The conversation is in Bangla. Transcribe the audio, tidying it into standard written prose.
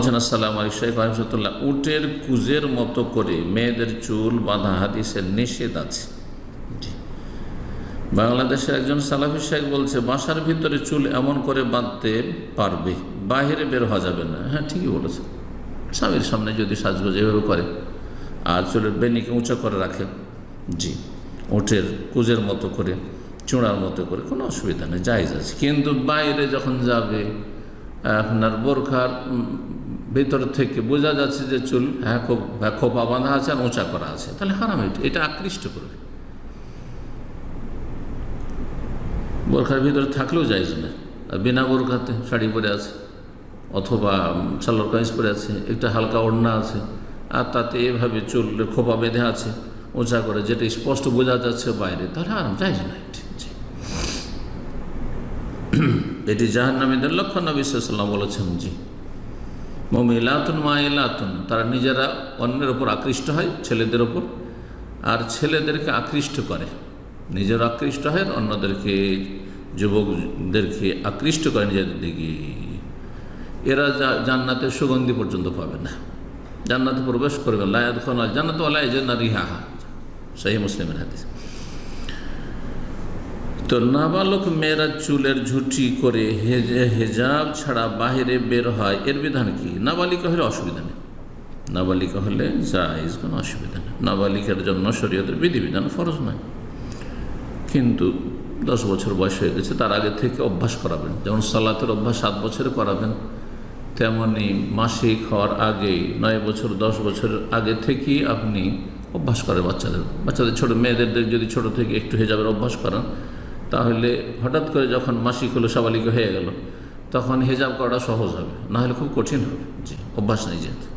বলছেন আসসালামু আলাইকুম শেখ রহমতুল্লাহ, উটের কুজের মতো করে মেয়েদের চুল বাঁধা হাদিসের নিষেধ আছে। বাংলাদেশের একজন সালাফি শেখ বলছে বাসার ভিতরে চুল এমন করে বাঁধতে পারবে, বাহিরে বের হওয়া যাবে না। হ্যাঁ, ঠিকই বলেছে। স্বামীর সামনে যদি সাজগোজ এভাবে করে আর চুলের বেনিকে উঁচু করে রাখে, জি, উটের কুজের মতো করে, চূড়ার মতো করে, কোনো অসুবিধা নেই, জায়েজ আছে। কিন্তু বাইরে যখন যাবে, আপনার বোরখার ভিতর থেকে বোঝা যাচ্ছে যে চুল খোপা বাঁধা আছে আর উঁচা করা আছে, তাহলে হারাম। এটা আকৃষ্ট করবে। বোরখার ভিতরে থাকলেও জায়েজ না, আর বিনা বোরখাতে শাড়ি পরে আছে অথবা সালোয়ার কামিজ পরে আছে, একটা হালকা ওড়না আছে, আর তাতে এভাবে চুল খোপা বেঁধে আছে উঁচা করে, যেটা স্পষ্ট বোঝা যাচ্ছে বাইরে, তাহলে হারাম, জায়েজ না। এটি জাহান্নামীদের লক্ষণ নবী সাল্লাল্লাহু আলাইহি ওয়াসাল্লাম বলেছেন। জি, মুমিলাতুন মাইলাতুন, তারা নিজেরা অন্যের ওপর আকৃষ্ট হয়, ছেলেদের ওপর, আর ছেলেদেরকে আকৃষ্ট করে, নিজেরা আকৃষ্ট হয়, অন্যদেরকে, যুবকদেরকে আকৃষ্ট করে নিজেদের দিকে। এরা জান্নাতের সুগন্ধি পর্যন্ত পাবে না, জান্নাতে প্রবেশ করবে লা ইয়াদখুলুল জান্নাতা ওয়া লা ইয়াজিদুনা রিহাহা, সহিহ মুসলিমের হাদিস। তো নাবালক মেয়েরা চুলের ঝুঁটি করে হেজাব ছাড়া বাহিরে বের হয়, এর বিধান কি? নাবালিকা হলে অসুবিধা নেই, নাবালিকা হলে জায়েজ, কোনো অসুবিধা নেই। নাবালিকার জন্য শরীয়তের বিধিবিধান ফরজ নয়, কিন্তু 10 বছর বয়স হয়ে গেছে, তার আগে থেকে অভ্যাস করাবেন। যেমন সালাতের অভ্যাস 7 বছরে করাবেন, তেমনি মাসিক হওয়ার আগেই 9 বছর 10 বছরের আগে থেকেই আপনি অভ্যাস করেন বাচ্চাদের ছোটো মেয়েদের যদি ছোট থেকে একটু হেজাবের অভ্যাস করান, তাহলে হঠাৎ করে যখন মাসিক হলো, সাবালিকা হয়ে গেল, তখন হেজাব করাটা সহজ হবে, না হলে খুব কঠিন হবে। জি, অভ্যাস নেই যেহেতু।